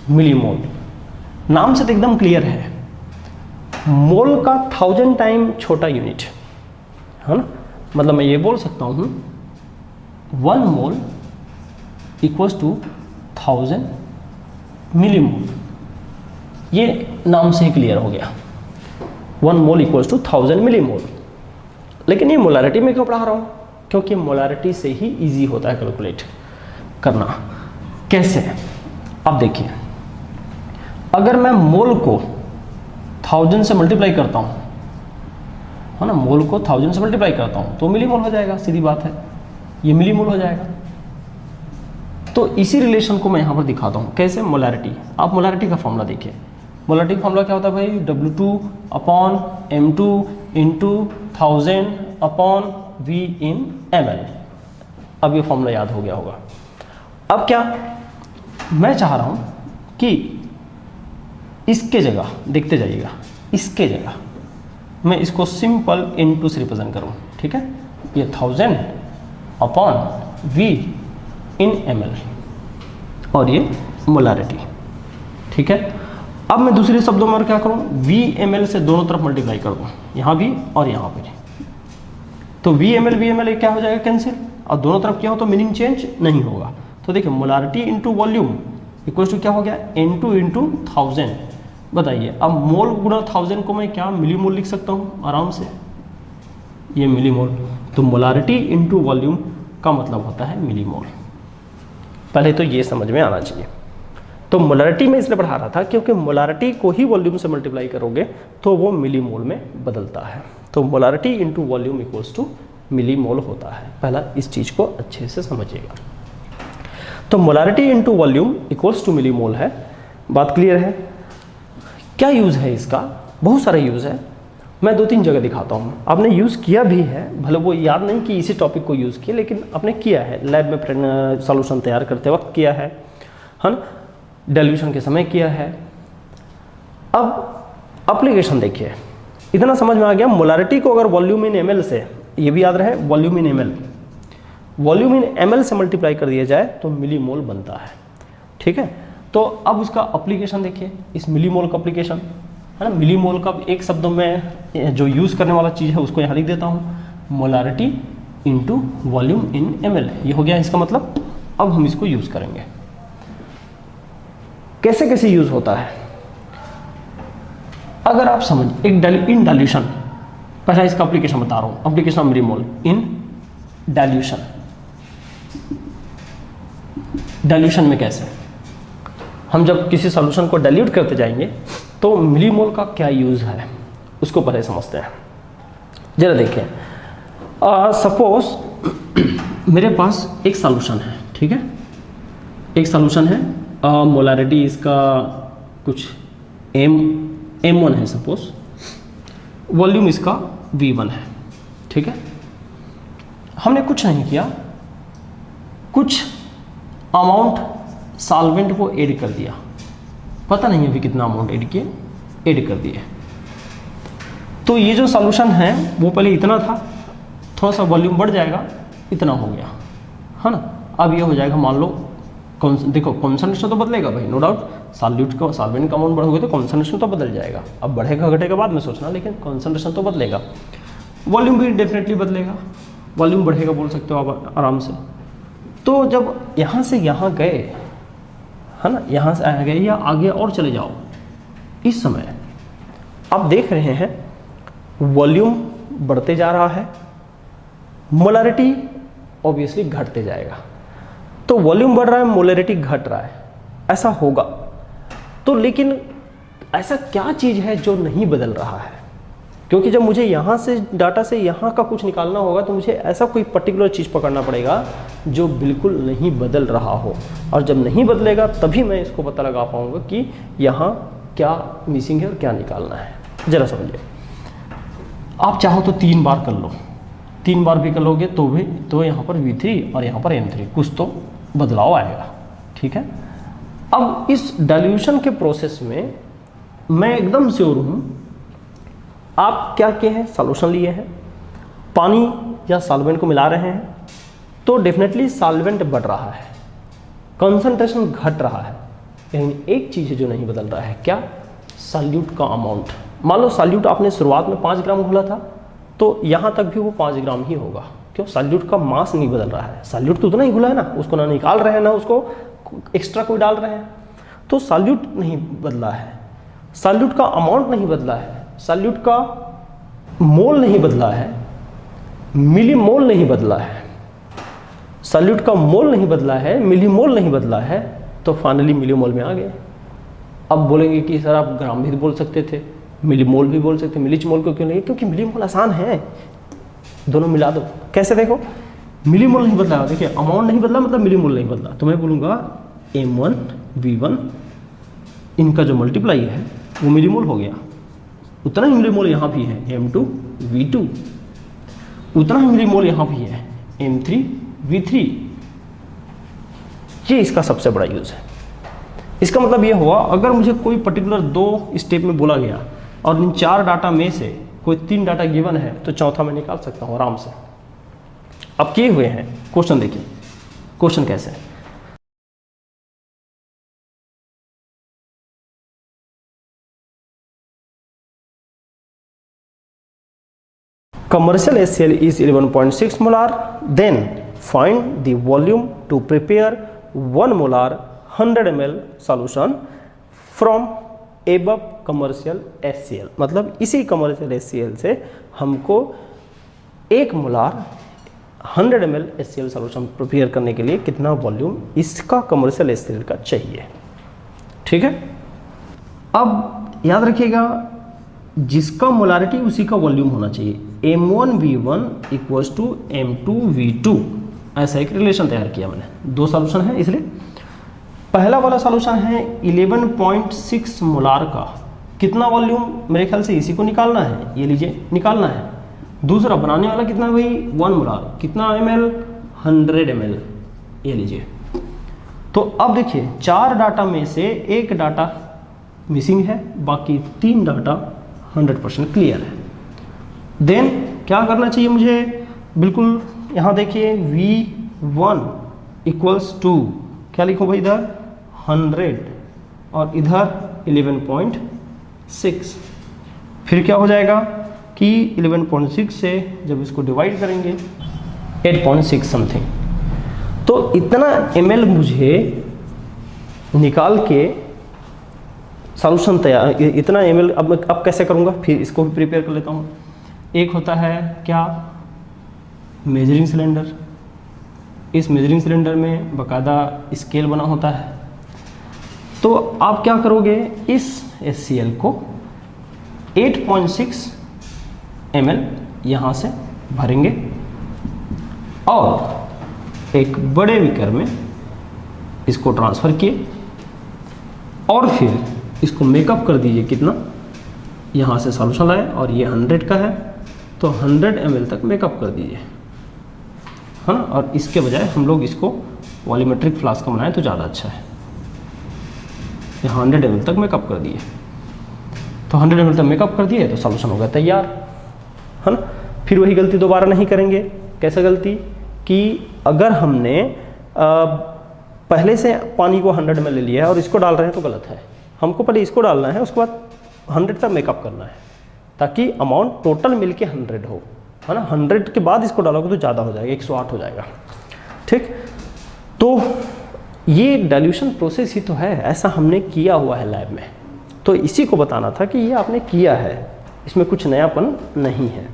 Millimole. नाम से तो एकदम क्लियर है, मोल का 1000 टाइम छोटा यूनिट है ना। मतलब मैं ये बोल सकता हूँ 1 मोल इक्वल्स टू 1000 मिलीमोल। ये नाम से ही क्लियर हो गया, 1 मोल इक्वल्स टू 1000 मिलीमोल। लेकिन ये मोलारिटी में क्यों पढ़ा रहा हूँ? क्योंकि मोलारिटी से ही इजी होता है कैलकुलेट करना। कैसे? अब देखिए, अगर मैं मोल को 1000 से मल्टीप्लाई करता हूँ, है ना, मोल को 1000 से मल्टीप्लाई करता हूँ तो मिलीमोल हो जाएगा, सीधी बात है, ये मिलीमोल हो जाएगा। तो इसी रिलेशन को मैं यहाँ पर दिखाता हूँ। कैसे? मोलारिटी। आप मोलारिटी का फॉर्मूला देखिए। मोलारिटी का फॉर्मूला क्या होता है भाई? W2 upon M2 into 1000 upon V इन ml। अब ये फॉर्मूला याद हो गया होगा। अब क्या मैं चाह रहा हूँ कि इसके जगह, देखते जाइएगा, इसके जगह मैं इसको सिंपल इनटू से रिप्रेजेंट करूँ, ठीक है। ये 1000 अपॉन V इन ml और ये मोलारिटी, ठीक है। अब मैं दूसरे शब्दों में और क्या करूँ? V ml से दोनों तरफ मल्टीप्लाई कर दूँ, यहाँ भी और यहाँ पर। तो V ml क्या हो जाएगा? कैंसिल। और दोनों तरफ क्या हो तो मीनिंग चेंज नहीं होगा। तो देखिए, molarity into volume equals to क्या हो गया? N2 into 1000। बताइए, अब मोल गुणा 1000 को मैं क्या मिलीमोल लिख सकता हूँ आराम से, ये मिलीमोल। तो मोलारिटी इंटू वॉल्यूम का मतलब होता है मिलीमोल। पहले तो ये समझ में आना चाहिए। तो मोलारिटी में इसलिए पढ़ा रहा था क्योंकि मोलारिटी को ही वॉल्यूम से मल्टीप्लाई करोगे तो वो मिलीमोल में बदलता है। तो molarity into volume equals to millimole होता है। पहला इस चीज़ को अच्छे से समझिएगा। तो molarity into volume equals to millimole है। बात क्लियर है? क्या यूज़ है इसका? बहुत सारे यूज़ है, मैं 2-3 जगह दिखाता हूँ। आपने यूज़ किया भी है, भले वो याद नहीं कि इसी टॉपिक को यूज़ किया, लेकिन आपने किया है, लैब में सॉल्यूशन तैयार करते वक्त किया है ना, डाइल्यूशन के समय किया है। अब एप्लीकेशन देखिए, इतना समझ में आ गया। मोलारिटी को अगर वॉल्यूम इन ml से, ये भी याद रहे, वॉल्यूम इन ml से मल्टीप्लाई कर दिया जाए तो मिलीमोल बनता है, ठीक है। तो अब उसका एप्लीकेशन देखिए, इस मिलीमोल का एप्लीकेशन है ना। मिलीमोल का एक शब्द में जो यूज़ करने वाला चीज़ है उसको यहाँ लिख देता हूँ, मोलारिटी इंटू वॉल्यूम इन ml। ये हो गया इसका मतलब। अब हम इसको यूज़ करेंगे। कैसे कैसे यूज़ होता है अगर आप समझ, एक इन डाइल्यूशन, पहला इसका एप्लीकेशन बता रहा हूँ। Application of millimole in dilution. Dilution में कैसे हम जब किसी सॉल्यूशन को डाइल्यूट करते जाएंगे तो मिलीमोल का क्या यूज़ है उसको पहले समझते हैं। जरा देखें, सपोज मेरे पास एक सॉल्यूशन है, ठीक है। एक सॉल्यूशन है, मोलारिटी इसका कुछ M1 है सपोज, वॉल्यूम इसका V1 है, ठीक है। हमने कुछ नहीं किया, कुछ अमाउंट सॉल्वेंट को ऐड कर दिया, पता नहीं अभी कितना अमाउंट ऐड कर दिए। तो ये जो सॉल्यूशन है वो पहले इतना था, थोड़ा सा वॉल्यूम बढ़ जाएगा, इतना हो गया, है ना। अब ये हो जाएगा, मान लो देखो कॉन्सेंट्रेशन तो बदलेगा भाई, नो डाउट। सॉल्यूट का सॉल्वेंट का अमाउंट बढ़ोगे तो कॉन्सेंट्रेशन तो बदल जाएगा। अब बढ़ेगा घटेगा बाद में सोचना, लेकिन कॉन्सेंट्रेशन तो बदलेगा। वॉल्यूम भी डेफिनेटली बदलेगा, वॉल्यूम बढ़ेगा बोल सकते हो आप आराम से। तो जब यहाँ से यहाँ गए, है ना, यहाँ से आ गए या आगे और चले जाओ, इस समय आप देख रहे हैं वॉल्यूम बढ़ते जा रहा है, मोलारिटी ऑब्वियसली घटते जाएगा। तो वॉल्यूम बढ़ रहा है, मोलारिटी घट रहा है, ऐसा होगा। तो लेकिन ऐसा क्या चीज़ है जो नहीं बदल रहा है? क्योंकि जब मुझे यहाँ से डाटा से यहाँ का कुछ निकालना होगा तो मुझे ऐसा कोई पर्टिकुलर चीज़ पकड़ना पड़ेगा जो बिल्कुल नहीं बदल रहा हो। और जब नहीं बदलेगा तभी मैं इसको पता लगा पाऊँगा कि यहाँ क्या मिसिंग है और क्या निकालना है। ज़रा समझिए, आप चाहो तो 3 बार कर लो, 3 बार भी कर लोगे तो यहाँ पर V3 और यहाँ पर M3 कुछ तो बदलाव आएगा, ठीक है। अब इस डाइल्यूशन के प्रोसेस में मैं एकदम श्योर हूँ, आप क्या किए हैं, सॉल्यूशन लिए हैं, पानी या सॉल्वेंट को मिला रहे हैं, तो डेफिनेटली सॉल्वेंट बढ़ रहा है, कंसंट्रेशन घट रहा है, लेकिन एक चीज़ है जो नहीं बदल रहा है, क्या? सॉल्यूट का अमाउंट। मान लो सॉल्यूट आपने शुरुआत में 5 ग्राम घोला था, तो यहाँ तक भी वो 5 ग्राम ही होगा। क्यों? सॉल्यूट का मास नहीं बदल रहा है, सॉल्यूट तो उतना ही घुला है ना, उसको ना निकाल रहे हैं ना उसको एक्स्ट्रा कोई डाल रहे हैं, तो सॉल्यूट नहीं बदला है, सॉल्यूट का अमाउंट नहीं बदला है, सॉल्यूट का मोल नहीं बदला है, मिली मोल नहीं बदला है, सॉल्यूट का मोल नहीं बदला है, मिली मोल नहीं बदला है, तो फाइनली मिली मोल में आ गए। अब बोलेंगे कि सर आप ग्राम भी बोल सकते थे, मिली मोल भी बोल सकते, मिलीच मोल को क्यों नहीं? क्योंकि मिली मोल आसान है, दोनों मिला दो। कैसे? देखो, मिली मोल नहीं बदला, देखिए अमाउंट नहीं बदला मतलब मिली मोल नहीं बदला, तो मैं बोलूँगा M1 V1 इनका जो मल्टीप्लाई है वो मिली मोल हो गया, उतना ही मिली मोल यहाँ भी है M2 V2, उतना ही मिली मोल यहाँ भी है M3 V3। ये इसका सबसे बड़ा यूज़ है। इसका मतलब ये हुआ, अगर मुझे कोई पर्टिकुलर 2 स्टेप में बोला गया और इन 4 डाटा में से कोई 3 डाटा गिवन है, तो चौथा मैं निकाल सकता हूँ आराम से। अब किए हुए हैं क्वेश्चन, देखिए क्वेश्चन कैसे है। Commercial HCl is 11.6 molar, then find the volume to prepare 1 molar 100 ml solution from above commercial HCl। मतलब इसी commercial HCl से हमको 1 molar 100 ml HCl solution prepare करने के लिए कितना वॉल्यूम इसका commercial HCl का चाहिए। ठीक है, अब याद रखिएगा जिसका मोलारिटी उसी का वॉल्यूम होना चाहिए। M1V1 इक्वल्स टू M2V2, ऐसा एक रिलेशन तैयार किया मैंने। 2 सॉल्यूशन है, इसलिए पहला वाला सॉल्यूशन है 11.6 मोलार का, कितना वॉल्यूम? मेरे ख्याल से इसी को निकालना है, ये लीजिए निकालना है। दूसरा बनाने वाला कितना भाई? 1 मोलार, कितना ml? 100 ml, ये लीजिए। तो अब देखिए 4 डाटा में से 1 डाटा मिसिंग है, बाकी 3 डाटा 100% क्लियर है। देन क्या करना चाहिए मुझे? बिल्कुल यहाँ देखिए V1 इक्वल्स टू क्या लिखूँ भाई? इधर 100 और इधर 11.6। फिर क्या हो जाएगा कि 11.6 से जब इसको डिवाइड करेंगे 8.6 समथिंग, तो इतना ml मुझे निकाल के सॉल्यूशन तैयार, इतना ml अब कैसे करूँगा? फिर इसको भी प्रिपेयर कर लेता हूँ। एक होता है क्या? Measuring cylinder. इस मेजरिंग सिलेंडर में बाकायदा स्केल बना होता है। तो आप क्या करोगे? इस HCl को 8.6 ml यहाँ से भरेंगे और एक बड़े बीकर में इसको ट्रांसफ़र किए और फिर इसको मेकअप कर दीजिए। कितना? यहाँ से सॉल्यूशन लाए और ये 100 का है, तो 100 ml तक मेकअप कर दीजिए, है ना। और इसके बजाय हम लोग इसको वॉल्यूमेट्रिक फ्लास्क का बनाएं तो ज़्यादा अच्छा है। यहाँ 100 ml तक मेकअप कर दिए, तो 100 ml तक मेकअप कर दिए तो सॉल्यूशन हो गया तैयार, है ना। फिर वही गलती दोबारा नहीं करेंगे। कैसे गलती? कि अगर हमने पहले से पानी को 100 ml ले लिया है और इसको डाल रहे हैं तो गलत है। हमको पहले इसको डालना है, उसके बाद 100 तक मेकअप करना है, ताकि अमाउंट टोटल मिलके 100 हो, है ना। 100 के बाद इसको डालोगे तो ज़्यादा हो जाएगा, 108 हो जाएगा। ठीक, तो ये डाइल्यूशन प्रोसेस ही तो है, ऐसा हमने किया हुआ है लैब में, तो इसी को बताना था कि ये आपने किया है, इसमें कुछ नयापन नहीं है।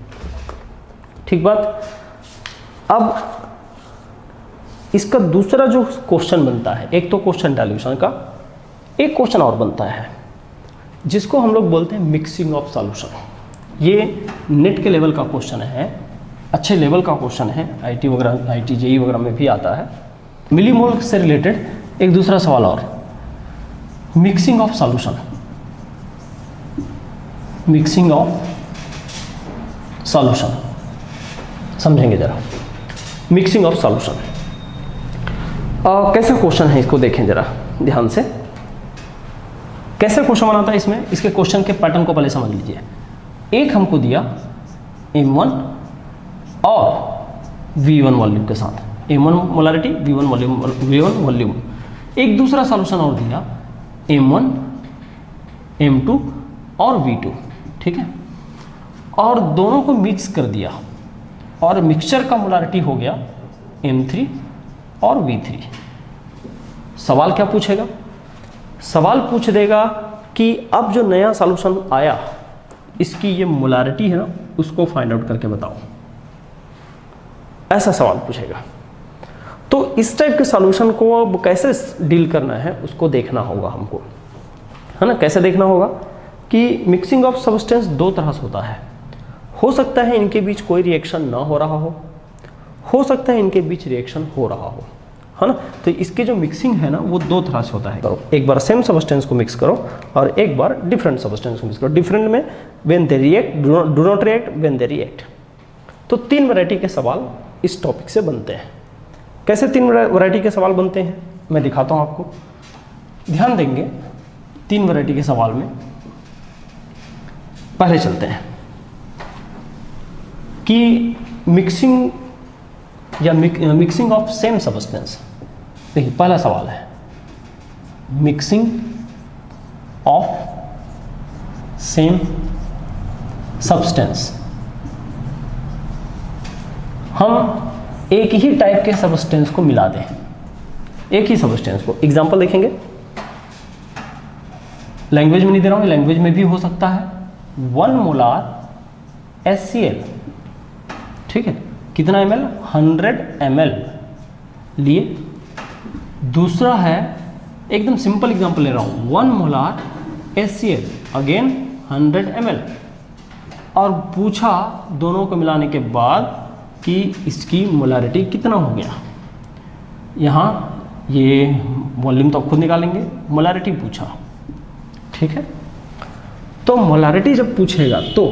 ठीक बात। अब इसका दूसरा जो क्वेश्चन बनता है, एक तो क्वेश्चन डाइल्यूशन का, एक क्वेश्चन और बनता है जिसको हम लोग बोलते हैं मिक्सिंग ऑफ सॉल्यूशन। ये नेट के लेवल का क्वेश्चन है, अच्छे लेवल का क्वेश्चन है, आईटी वगैरह, आईटी जेई वगैरह में भी आता है। मिलीमोल से रिलेटेड एक दूसरा सवाल और, mixing of solution, mixing of solution समझेंगे जरा। मिक्सिंग ऑफ सॉल्यूशन कैसा क्वेश्चन है, इसको देखें जरा ध्यान से। कैसे क्वेश्चन बनाता है इसमें, इसके क्वेश्चन के पैटर्न को पहले समझ लीजिए। एक हमको दिया M1 और V1 वॉल्यूम के साथ, M1 molarity, V1 volume, V1 volume. एक दूसरा सॉल्यूशन और दिया M1 M2 और V2, ठीक है, और दोनों को मिक्स कर दिया और मिक्सचर का मोलारिटी हो गया M3 और V3। सवाल क्या पूछेगा? सवाल पूछ देगा कि अब जो नया सॉल्यूशन आया इसकी ये मोलारिटी है ना, उसको फाइंड आउट करके बताओ। ऐसा सवाल पूछेगा। तो इस टाइप के सॉल्यूशन को अब कैसे डील करना है उसको देखना होगा हमको, है ना। कैसे देखना होगा कि मिक्सिंग ऑफ सब्सटेंस दो तरह से होता है। हो सकता है इनके बीच कोई रिएक्शन ना हो रहा हो सकता है इनके बीच रिएक्शन हो रहा हो, है ना। तो इसके जो मिक्सिंग है ना वो दो तरह से होता है। करो एक बार सेम सब्सटेंस को मिक्स करो और एक बार डिफरेंट सब्सटेंस को मिक्स करो। डिफरेंट में when they react, do not react, when they react. तो तीन वैरायटी के सवाल इस टॉपिक से बनते हैं। कैसे तीन वैरायटी के सवाल बनते हैं मैं दिखाता हूं आपको। ध्यान देंगे तीन वैरायटी के सवाल में। पहले चलते हैं कि मिक्सिंग या मिक्सिंग ऑफ सेम सब्सटेंस। देखिए पहला सवाल है मिक्सिंग ऑफ सेम सब्सटेंस। हम एक ही टाइप के सब्सटेंस को मिला दें, एक ही सब्सटेंस को। एग्जांपल देखेंगे, लैंग्वेज में नहीं दे रहा हूं, लैंग्वेज में भी हो सकता है। 1 मोलार HCl, ठीक है, कितना ml? 100 ml लिए। दूसरा है, एकदम सिंपल एग्जांपल ले रहा हूं, 1 मोलार HCl अगेन 100 ml, और पूछा दोनों को मिलाने के बाद कि इसकी मोलारिटी कितना हो गया। यहाँ ये वॉल्यूम तो आप खुद निकालेंगे, मोलारिटी पूछा, ठीक है। तो मोलारिटी जब पूछेगा तो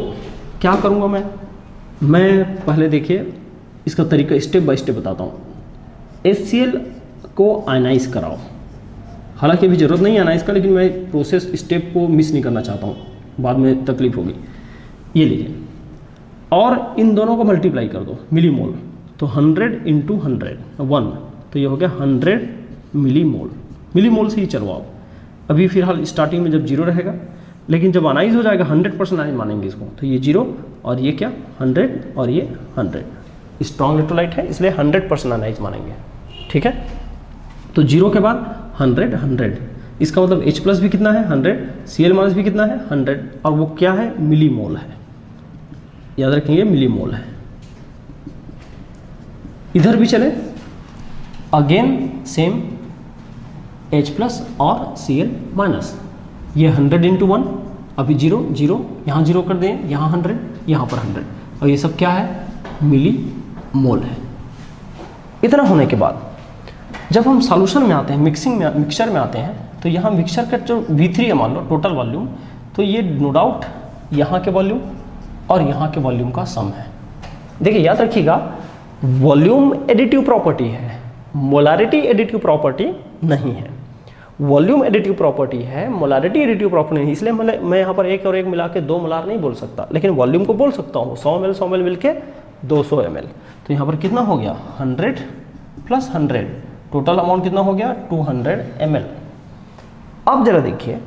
क्या करूँगा मैं पहले देखिए इसका तरीका स्टेप बाय स्टेप बताता हूँ। HCl को आयनाइज कराओ, हालांकि अभी ज़रूरत नहीं है आयनाइज का, लेकिन मैं प्रोसेस स्टेप को मिस नहीं करना चाहता हूँ, बाद में तकलीफ होगी। ये लीजिए और इन दोनों को मल्टीप्लाई कर दो मिलीमोल, तो 100 × 100 1, तो ये हो गया 100 मिलीमोल। मिलीमोल से ही चलो आप। अभी फिलहाल स्टार्टिंग में जब जीरो रहेगा, लेकिन जब अनाइज हो जाएगा 100% अनाइज मानेंगे इसको, तो ये जीरो और ये क्या 100 और ये 100। स्ट्रॉन्ग इलेक्ट्रोलाइट है इसलिए 100% अनाइज मानेंगे, ठीक है। तो जीरो के बाद 100 100, इसका मतलब H+ भी कितना है 100, Cl- भी कितना है 100, और वो क्या है मिलीमोल है, याद रखेंगे मिलीमोल है। इधर भी चले, अगेन सेम H+ और Cl-, ये 100 × 1, अभी जीरो जीरो, यहाँ जीरो कर दें, यहाँ 100, यहाँ पर 100, और ये सब क्या है मिली मोल है। इतना होने के बाद जब हम सॉल्यूशन में आते हैं, मिक्सचर में आते हैं, तो यहाँ मिक्सचर का जो V3 है मान लो टोटल वॉल्यूम, तो ये नो डाउट यहाँ के वॉल्यूम और यहाँ के वॉल्यूम का सम है। देखिए याद रखिएगा, वॉल्यूम एडिटिव प्रॉपर्टी है, मोलारिटी एडिटिव प्रॉपर्टी नहीं है। वॉल्यूम एडिटिव प्रॉपर्टी है, मोलारिटी एडिटिव प्रॉपर्टी नहीं। इसलिए मैं यहाँ पर एक और एक मिला के 2 मोलार नहीं बोल सकता, लेकिन वॉल्यूम को बोल सकता हूँ। 100 ml मिलके 200 ml, तो यहाँ पर कितना हो गया 100 + 100, टोटल अमाउंट कितना हो गया 200 ml। अब जरा देखिए,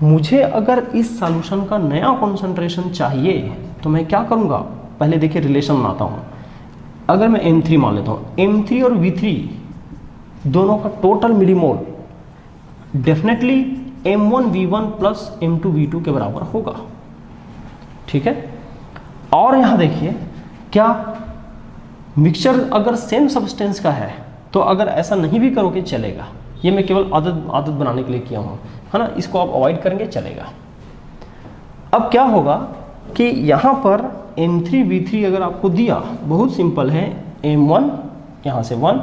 मुझे अगर इस सॉल्यूशन का नया कॉन्सेंट्रेशन चाहिए तो मैं क्या करूँगा, पहले देखिए रिलेशन बनाता हूँ। अगर मैं M3 मान लेता हूँ, M3 और V3 दोनों का total millimole definitely M1V1 + M2V2 के बराबर होगा, ठीक है। और यहाँ देखिए क्या मिक्सचर अगर सेम सब्सटेंस का है तो अगर ऐसा नहीं भी करोगे चलेगा, ये मैं केवल आदत बनाने के लिए किया हूँ, है ना। इसको आप अवॉइड करेंगे चलेगा। अब क्या होगा कि यहाँ पर M3 V3 अगर आपको दिया, बहुत सिंपल है, M1 यहाँ से 1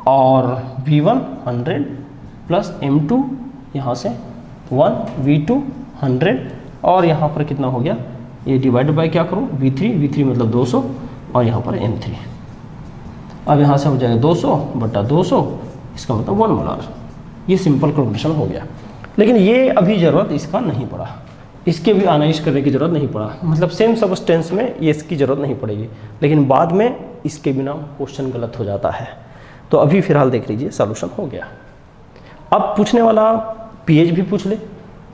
और V1 100 + M2 यहाँ से 1 V2 100, और यहाँ पर कितना हो गया, ये डिवाइड बाय क्या करूँ V3 मतलब 200, और यहाँ पर M3। अब यहाँ से हो जाएगा 200/200, इसका मतलब 1 मोलार। ये सिंपल कैलकुलेशन हो गया, लेकिन ये अभी ज़रूरत इसका नहीं पड़ा, इसके भी आनाइज करने की ज़रूरत नहीं पड़ा, मतलब सेम सब्सटेंस में ये इसकी ज़रूरत नहीं पड़ेगी, लेकिन बाद में इसके बिना क्वेश्चन गलत हो जाता है। तो अभी फिलहाल देख लीजिए सॉल्यूशन हो गया। अब पूछने वाला पीएच भी पूछ ले,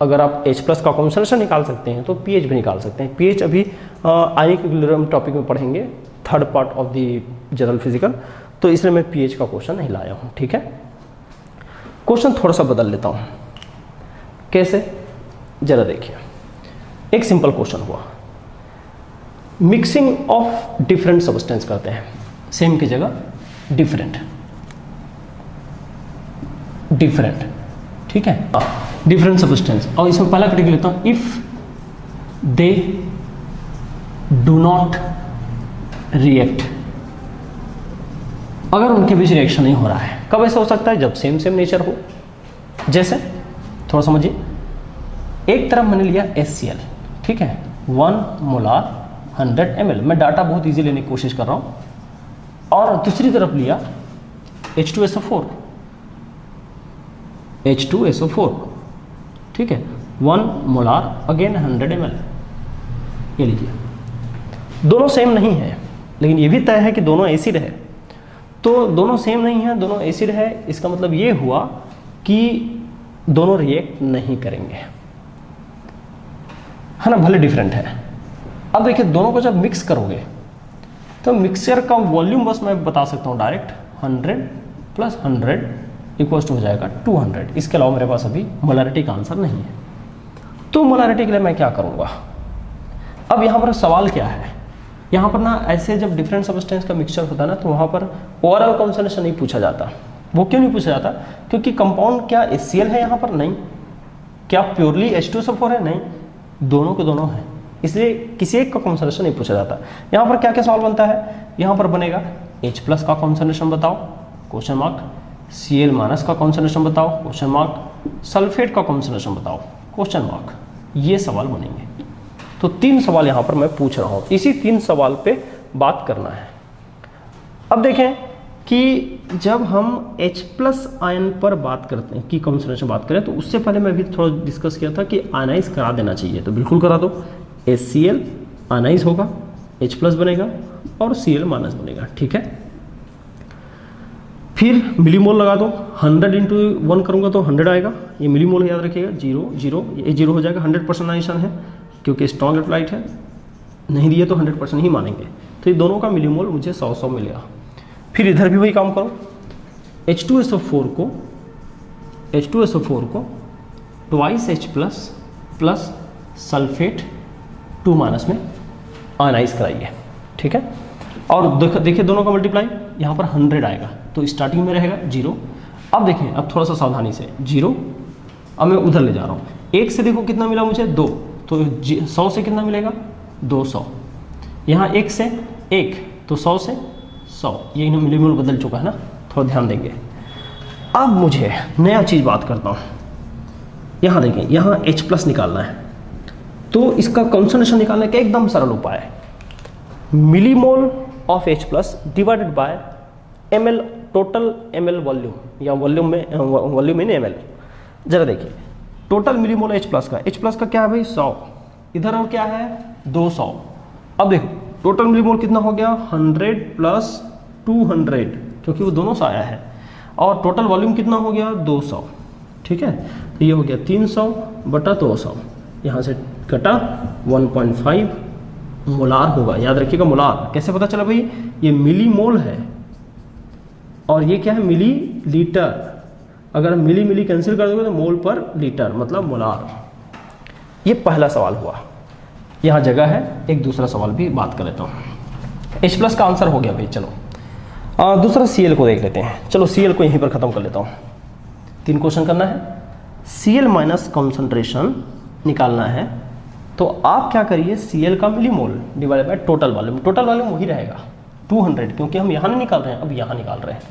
अगर आप H+ का कॉन्सेंट्रेशन निकाल सकते हैं तो पीएच भी निकाल सकते हैं। पीएच अभी आयनिक इक्विलिब्रियम टॉपिक में पढ़ेंगे, third part of the general physical, तो इसलिए मैं पीएच का क्वेश्चन नहीं लाया हूँ। ठीक है, क्वेश्चन थोड़ा सा बदल लेता हूँ। कैसे, जरा देखिए। एक सिंपल क्वेश्चन हुआ, मिक्सिंग ऑफ डिफरेंट सब्सटेंस करते हैं, सेम की जगह डिफरेंट, डिफरेंट, ठीक है, डिफरेंट सब्सटेंस। और इसमें पहला कैटेगरी लेता हूं, if they do not react, अगर उनके बीच रिएक्शन नहीं हो रहा है। कब ऐसा हो सकता है? जब सेम सेम नेचर हो। जैसे थोड़ा समझिए, एक तरफ मैंने लिया HCl, ठीक है, 1 मोलार 100 ml, मैं डाटा बहुत इजी लेने की कोशिश कर रहा हूं, और दूसरी तरफ लिया H2SO4, H2SO4, ठीक है, 1 मोलार अगेन 100 ml, ये लीजिए। दोनों सेम नहीं है, लेकिन ये भी तय है कि दोनों एसिड है। तो दोनों सेम नहीं है, दोनों एसिड है, इसका मतलब ये हुआ कि दोनों रिएक्ट नहीं करेंगे, है ना, भले डिफरेंट है। अब देखिए, दोनों को जब मिक्स करोगे तो मिक्सचर का वॉल्यूम बस मैं बता सकता हूँ डायरेक्ट, 100 + 100 इक्वल्स टू हो जाएगा 200। इसके अलावा मेरे पास अभी मोलारिटी का आंसर नहीं है। तो मोलारिटी के लिए मैं क्या करूँगा? अब यहाँ पर सवाल क्या है, यहाँ पर ना ऐसे जब डिफरेंट सब्सटेंस का मिक्सचर होता है ना, तो वहाँ पर ओवरऑल कॉन्सेंट्रेशन नहीं पूछा जाता। वो क्यों नहीं पूछा जाता? क्योंकि कंपाउंड क्या HCl है यहाँ पर? नहीं। क्या प्योरली H2SO4 है? नहीं, दोनों के दोनों हैं, इसलिए किसी एक का कॉन्सेंट्रेशन नहीं पूछा जाता। यहाँ पर क्या क्या सवाल बनता है? यहाँ पर बनेगा H+ का कॉन्सेंट्रेशन बताओ, क्वेश्चन मार्क, Cl- का कॉन्सेंट्रेशन बताओ, क्वेश्चन मार्क, सल्फेट का कॉन्सेंट्रेशन बताओ, क्वेश्चन मार्क। ये सवाल बनेंगे। तो 3 सवाल यहाँ पर मैं पूछ रहा हूँ, इसी 3 सवाल पे बात करना है। अब देखें कि जब हम H+ आयन पर बात करते हैं, की कॉन्सेंट्रेशन बात करें, तो उससे पहले मैं भी थोड़ा डिस्कस किया था कि आयनाइज करा देना चाहिए, तो बिल्कुल करा दो। HCl आयनाइज होगा, H+ बनेगा और Cl- बनेगा, ठीक है। फिर मिलीमोल लगा दो, 100 × 1 करूँगा तो 100 आएगा, ये मिलीमोल याद रखिएगा, 0 0 ये 0 हो जाएगा, 100% आयनिशन है क्योंकि स्ट्रॉन्ग इलेक्ट्रोलाइट है, नहीं दिए तो 100% ही मानेंगे। तो ये दोनों का मिलीमोल मुझे 100 मिलेगा। फिर इधर भी वही काम करो, H2SO4 को ट्वाइस H+ प्लस सल्फेट 2- में आयनाइज कराइए, ठीक है। और देखिए दोनों का मल्टीप्लाई, यहाँ पर 100 आएगा, तो स्टार्टिंग में रहेगा 0। अब देखें, अब थोड़ा सा सावधानी से, 0, अब मैं उधर ले जा रहा हूँ, 1 से देखो कितना मिला मुझे, 2, तो 100 से कितना मिलेगा, 200। यहाँ 1 से 1, तो 100 से 100, ये मिलीमोल बदल चुका है ना, थोड़ा ध्यान देंगे। अब मुझे नया चीज़ बात करता हूँ, यहाँ देखें, यहाँ H+ निकालना है, तो इसका कॉन्सेंट्रेशन निकालने का एकदम सरल उपाय है, millimole of H+ divided by ml, total ml volume, या वॉल्यूम इन ml। जरा देखिए, टोटल मिलीमोल H+ का क्या है भाई, 100, इधर और क्या है, 200। अब देखो टोटल मिलीमोल कितना हो गया, 100 + 200, क्योंकि वो दोनों से आया है, और टोटल वॉल्यूम कितना हो गया, 200, ठीक है। तो ये हो गया 300/200, यहाँ से कटा 1.5 मोलार होगा, याद रखिएगा मोलार। कैसे पता चला भाई, ये मिलीमोल है और ये क्या है, मिली लीटर। अगर मिली कैंसिल कर दोगे तो मोल पर लीटर मतलब मोलार। ये पहला सवाल हुआ, यहाँ जगह है एक दूसरा सवाल भी बात कर लेता हूँ। H+ का आंसर हो गया भाई, चलो दूसरा Cl को देख लेते हैं। चलो Cl को यहीं पर ख़त्म कर लेता हूँ, 3 क्वेश्चन करना है। Cl- कॉन्सेंट्रेशन निकालना है, तो आप क्या करिए, Cl का millimole divide by total volume. Total volume वही रहेगा 200, क्योंकि हम यहाँ नहीं निकाल रहे हैं, अब यहाँ निकाल रहे हैं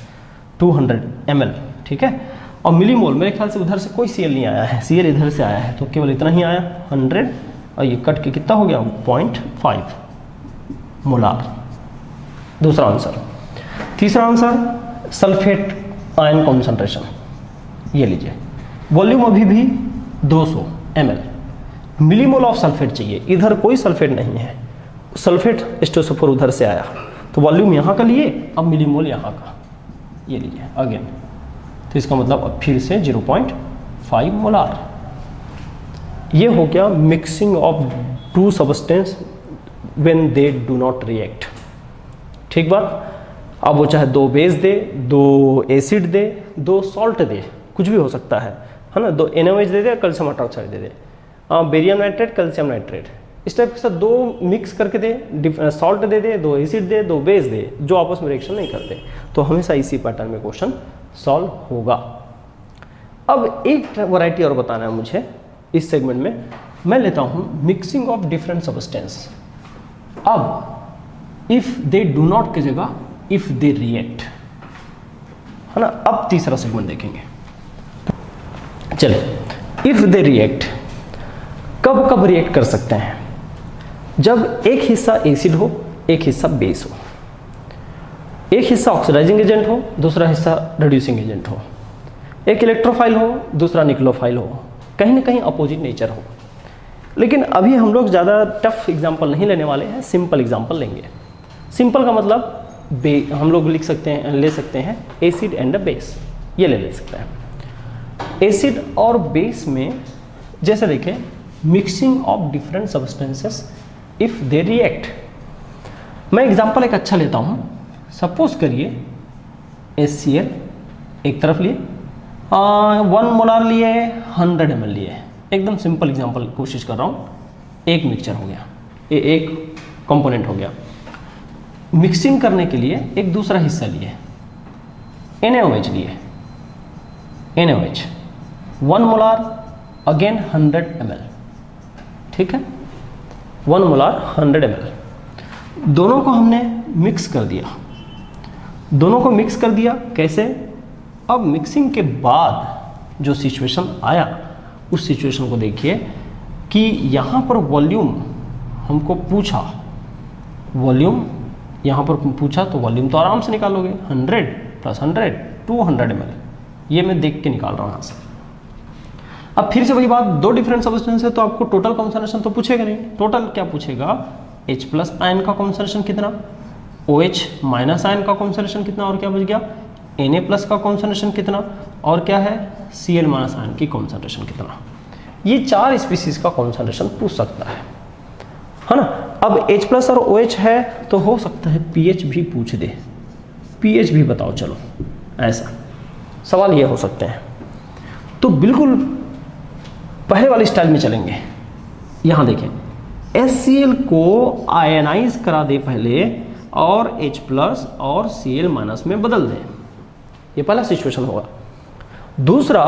200 ml, ठीक है। और मिलीमोल मेरे ख्याल से उधर से कोई Cl नहीं आया है, Cl इधर से आया है, तो केवल इतना ही आया 100, और ये कट के कितना हो गया 0.5 मोलार। दूसरा आंसर। तीसरा आंसर, सल्फेट आयन कॉन्सेंट्रेशन, ये लीजिए, वॉल्यूम अभी भी 200 ml, मिलीमोल ऑफ सल्फेट चाहिए, इधर कोई सल्फेट नहीं है, सल्फेट H2SO4 उधर से आया, तो वॉल्यूम यहाँ का लिए, अब मिलीमोल यहाँ का, ये लीजिए अगेन। तो इसका मतलब अब फिर से 0.5 5 मोलार। ये हो गया mixing of two substance when they do not react. ठीक बात। अब वो चाहे 2 बेस दे, 2 एसिड दे, 2 सॉल्ट दे, कुछ भी हो सकता है ना। 2 NaOH दे दे, कैल्शियम हाइड्रोक्साइड दे दे, बेरियम नाइट्रेट, कैल्शियम नाइट्रेट, इस टाइप के साथ 2 मिक्स करके दे, सॉल्ट दे दे, 2 एसिड दे, 2 बेस दे, जो आपस में रिएक्शन नहीं करते, तो हमेशा इसी पैटर्न में क्वेश्चन सॉल्व होगा। अब एक वैरायटी और बताना है मुझे इस सेगमेंट में, मैं लेता हूं मिक्सिंग ऑफ डिफरेंट सब्सटेंस। अब इफ दे डू नॉट की जगह इफ दे रिएक्ट, है ना। अब तीसरा सेगमेंट देखेंगे। चलिए, इफ दे रिएक्ट, कब कब रिएक्ट कर सकते हैं? जब एक हिस्सा एसिड हो, एक हिस्सा बेस हो, एक हिस्सा ऑक्सीडाइजिंग एजेंट हो, दूसरा हिस्सा रिड्यूसिंग एजेंट हो, एक इलेक्ट्रोफाइल हो, दूसरा निक्लोफाइल हो, कहीं ना कहीं अपोजिट नेचर हो। लेकिन अभी हम लोग ज़्यादा टफ एग्जाम्पल नहीं लेने वाले हैं, सिंपल एग्जाम्पल लेंगे। सिंपल का मतलब हम लोग लिख सकते हैं, ले सकते हैं एसिड एंड बेस, ये ले सकते हैं। एसिड और बेस में जैसे देखें, mixing of different substances if they react. मैं एग्जांपल एक अच्छा लेता हूं। सपोज करिए HCl एक तरफ लिए, 1 मोलार लिए, 100 ml लिए, एकदम सिंपल एग्जांपल कोशिश कर रहा हूं। एक मिक्सचर हो गया, ये एक कंपोनेंट हो गया। मिक्सिंग करने के लिए एक दूसरा हिस्सा लिए, NaOH लिए, NaOH 1 मोलार, अगेन 100 ml, ठीक है, 1 मोलार 100 ml। दोनों को हमने मिक्स कर दिया, दोनों को मिक्स कर दिया। कैसे? अब मिक्सिंग के बाद जो सिचुएशन आया, उस सिचुएशन को देखिए कि यहाँ पर वॉल्यूम हमको पूछा, वॉल्यूम यहाँ पर पूछा तो वॉल्यूम तो आराम से निकालोगे, 100 + 100 200 ml, ये मैं देख के निकाल रहा हूँ यहाँ से। अब फिर से वही बात, 2 डिफरेंट सब्सटेंस है तो आपको टोटल कॉन्सन्ट्रेशन तो पूछेगा नहीं। टोटल क्या पूछेगा? H+ आयन का कॉन्सन्ट्रेशन कितना, OH- आयन का कॉन्सन्ट्रेशन कितना, और क्या बच गया Na+ का कॉन्सन्ट्रेशन कितना, और क्या है Cl- आयन की कॉन्सन्ट्रेशन कितना। ये 4 स्पीसीज का कॉन्सन्ट्रेशन पूछ सकता है ना। अब H+ और OH है तो हो सकता है pH भी पूछ दे, pH भी बताओ, चलो ऐसा सवाल ये हो सकते हैं। तो बिल्कुल पहले वाली स्टाइल में चलेंगे। यहाँ देखें, HCl को आयनाइज करा दे पहले और H+ और Cl- में बदल दें, ये पहला सिचुएशन होगा। दूसरा,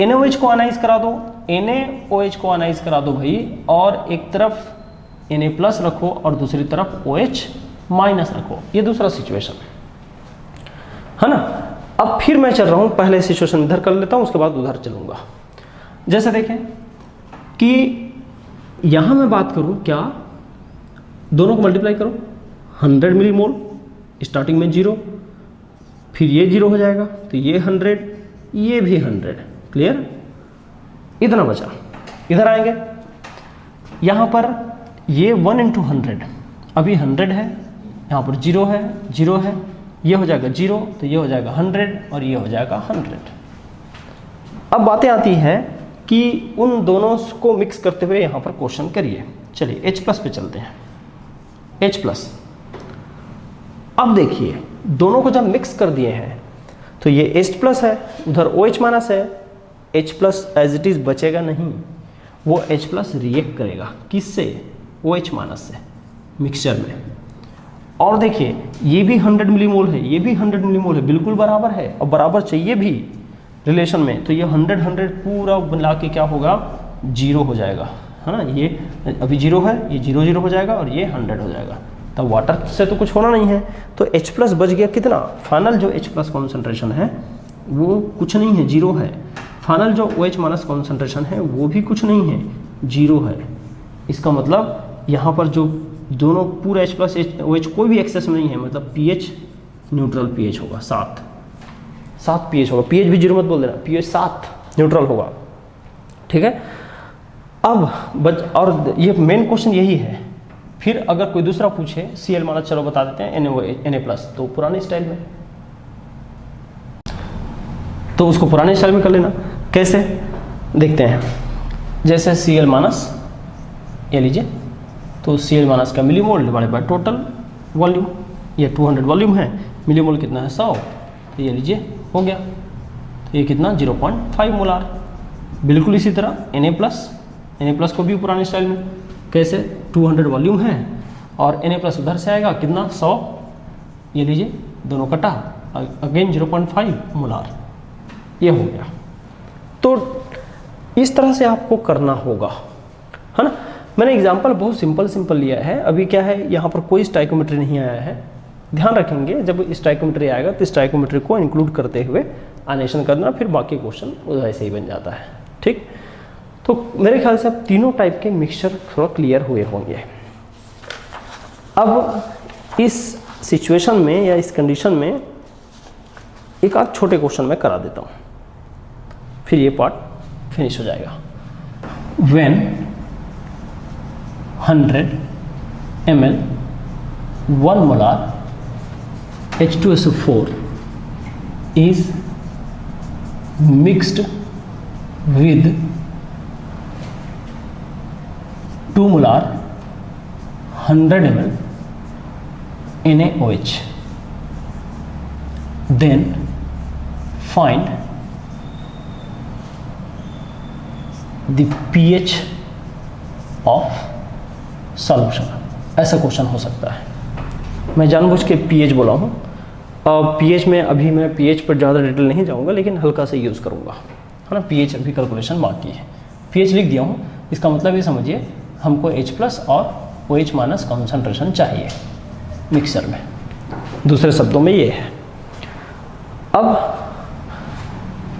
NaOH को आयनाइज करा दो, NaOH को आयनाइज करा दो भाई, और एक तरफ Na+ रखो और दूसरी तरफ OH- रखो, ये दूसरा सिचुएशन है ना। अब फिर मैं चल रहा हूँ, पहले सिचुएशन इधर कर लेता हूँ, उसके बाद उधर चलूँगा। जैसे देखें कि यहाँ मैं बात करूँ, क्या दोनों को मल्टीप्लाई करो, 100 मिलीमोल, स्टार्टिंग में 0, फिर ये 0 हो जाएगा तो ये 100, ये भी 100, क्लियर। इतना बचा, इधर आएंगे, यहाँ पर ये 1 × 100, अभी 100 है, यहाँ पर 0 है, 0 है, ये हो जाएगा 0, तो ये हो जाएगा 100 और ये हो जाएगा 100। अब बातें आती हैं कि उन दोनों को मिक्स करते हुए यहाँ पर क्वेश्चन करिए। चलिए H+ पे चलते हैं। H+, अब देखिए दोनों को जब मिक्स कर दिए हैं तो ये H+ है, उधर OH- है, H+ एज इट इज बचेगा नहीं, वो H+ रिएक्ट करेगा किससे? OH- से मिक्सचर में। और देखिए ये भी 100 मिलीमोल है, ये भी 100 मिलीमोल है, बिल्कुल बराबर है, और बराबर चाहिए भी रिलेशन में, तो ये 100 पूरा मिला के क्या होगा? 0 हो जाएगा, है ना। ये अभी 0 है, ये 0 0 हो जाएगा और ये 100 हो जाएगा। तब वाटर से तो कुछ होना नहीं है, तो H+ बच गया कितना? फाइनल जो H+ कॉन्सेंट्रेशन है वो कुछ नहीं है, 0 है। फाइनल जो OH- कॉन्सेंट्रेशन है वो भी कुछ नहीं है, 0 है। इसका मतलब यहाँ पर जो दोनों पूरा H+ OH कोई भी एक्सेस में नहीं है, मतलब pH न्यूट्रल pH होगा, 7 pH होगा। pH भी 0 मत बोल देना, pH 7 न्यूट्रल होगा, ठीक है। अब और ये मेन क्वेश्चन यही है। फिर अगर कोई दूसरा पूछे Cl- चलो बता देते हैं Na+, तो पुराने स्टाइल में, तो उसको पुराने स्टाइल में कर लेना। कैसे? देखते हैं, जैसे Cl माइनस ये लीजिए, तो Cl माइनस का millimole divided by total volume, ये 200 वॉल्यूम है, मिलीमोल कितना है 100, तो ये लीजिए हो गया, तो ये कितना 0.5 मोलार। बिल्कुल इसी तरह Na+ को भी पुराने स्टाइल में कैसे 200 वॉल्यूम है और Na+ उधर से आएगा कितना 100, ये लीजिए दोनों कटा, अगेन 0.5 मोलार, ये हो गया। तो इस तरह से आपको करना होगा, है ना। मैंने एग्जांपल बहुत सिंपल लिया है। अभी क्या है, यहाँ पर कोई स्टाइकोमेट्री नहीं आया है, ध्यान रखेंगे जब स्टाइकोमेट्री आएगा तो स्टाइकोमेट्री को इंक्लूड करते हुए एनिमेशन करना, फिर बाकी क्वेश्चन वैसे ही बन जाता है, ठीक। तो मेरे ख्याल से अब तीनों टाइप के मिक्सचर थोड़ा क्लियर हुए होंगे। अब इस सिचुएशन में या इस कंडीशन में एक आध छोटे क्वेश्चन मैं करा देता हूँ, फिर ये पार्ट फिनिश हो जाएगा। When 100 ml 1 molar H2SO4 is mixed with 2 molar 100 ml NaOH, then find the pH of solution। ऐसा क्वेश्चन हो सकता है। मैं जानबूझ के pH बोला हूँ, pH में अभी मैं pH पर ज़्यादा डिटेल नहीं जाऊँगा, लेकिन हल्का से यूज़ करूँगा, है ना। pH अभी कैलकुलेशन बाकी है। pH लिख दिया हूँ, इसका मतलब ये समझिए हमको H+ और OH- कॉन्सेंट्रेशन चाहिए मिक्सर में, दूसरे शब्दों में ये है। अब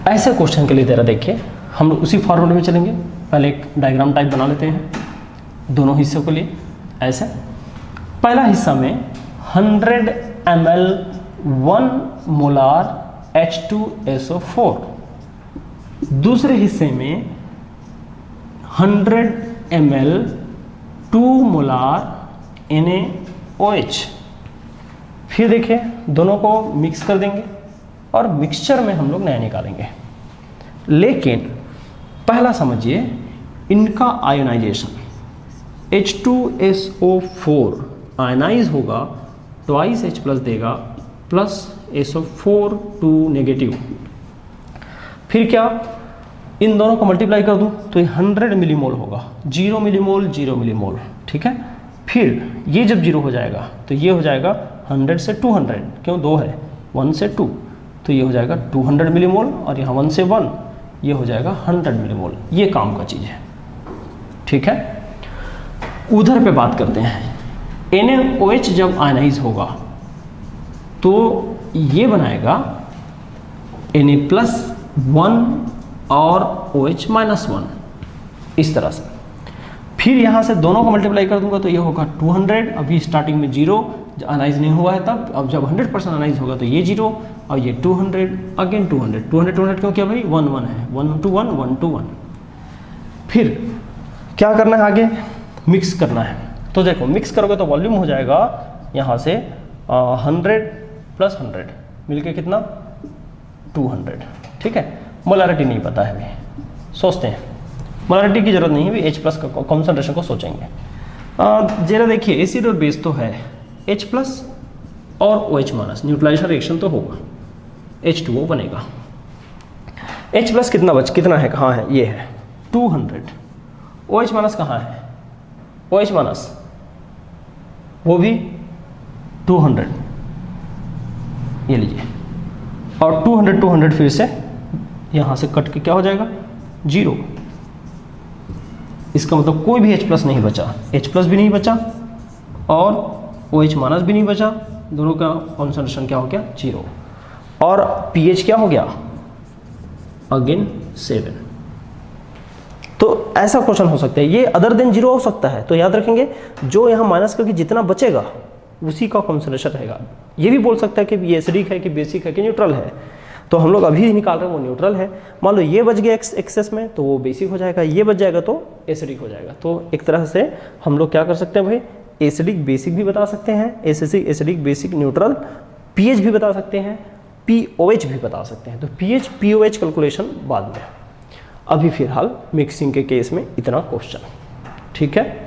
ऐसे क्वेश्चन के लिए ज़रा देखिए, हम लोग उसी फॉर्मेट में चलेंगे। पहले एक डायग्राम टाइप बना लेते हैं दोनों हिस्सों के लिए। ऐसे पहला हिस्सा में 100 ml 1 मोलार H2SO4, दूसरे हिस्से में 100 ml 2 मोलार NaOH। फिर देखिए दोनों को मिक्स कर देंगे और मिक्सचर में हम लोग नया निकालेंगे। लेकिन पहला समझिए इनका आयोनाइजेशन, H2SO4 आयनाइज होगा, ट्वाइस H+ देगा प्लस SO4 2 नेगेटिव। फिर क्या, इन दोनों को मल्टीप्लाई कर दूं तो ये 100 मिलीमोल होगा, 0 मिलीमोल 0 मिलीमोल, ठीक है। फिर ये जब 0 हो जाएगा तो ये हो जाएगा 100 से 200, क्यों 2 है, 1 से 2, तो ये हो जाएगा 200 मिलीमोल, और यहाँ 1 से 1 ये हो जाएगा 100 मिलीमोल। ये काम का चीज़ है, ठीक है। उधर पे बात करते हैं, NaOH जब आयनाइज होगा तो ये बनाएगा Na+1 और OH-1, इस तरह से। फिर यहाँ से दोनों को मल्टीप्लाई कर दूंगा तो ये होगा 200, अभी स्टार्टिंग में 0 अनाइज नहीं हुआ है तब, अब जब 100% अनाइज होगा तो ये 0 और ये 200, अगेन 200 क्यों, क्या भाई 1 1 है, 1 to 1 1 to 1। फिर क्या करना है, आगे मिक्स करना है। तो देखो मिक्स करोगे तो वॉल्यूम हो जाएगा यहाँ से 100 + 100 मिलके कितना 200, ठीक है। मोलारिटी नहीं पता है अभी, सोचते हैं, मोलारिटी की जरूरत नहीं है, भी H+ का कॉन्सेंट्रेशन को सोचेंगे। जरा देखिए एसिड और बेस तो है, H+ और OH-, न्यूट्रलाइजेशन रिएक्शन तो होगा, H2O बनेगा। H+ कितना है, कहाँ है, ये है 200। OH- कहाँ है, OH- वो भी 200, ये लीजिए, और 200 फिर से यहाँ से कट के क्या हो जाएगा 0। इसका मतलब कोई भी H+ नहीं बचा, H+ भी नहीं बचा और OH- भी नहीं बचा, दोनों का कॉन्सेंट्रेशन क्या हो गया 0। और pH क्या हो गया, अगेन 7। तो ऐसा क्वेश्चन हो सकता है, ये अदर देन 0 हो सकता है। तो याद रखेंगे जो यहाँ माइनस करके जितना बचेगा उसी का कॉन्सेंट्रेशन रहेगा। ये भी बोल सकता है कि ये एसिडिक है कि बेसिक है कि न्यूट्रल है, तो हम लोग अभी निकाल रहे हैं वो न्यूट्रल है। मान लो ये बच गया एक्सेस में तो वो बेसिक हो जाएगा, ये बच जाएगा तो एसिडिक हो जाएगा। तो एक तरह से हम लोग क्या कर सकते हैं भाई, एसिडिक बेसिक भी बता सकते हैं, एसिडिक बेसिक न्यूट्रल, pH भी बता सकते हैं, pOH भी बता सकते हैं। तो pH pOH कैलकुलेशन बाद में। अभी फिलहाल मिक्सिंग के केस में इतना क्वेश्चन, ठीक है।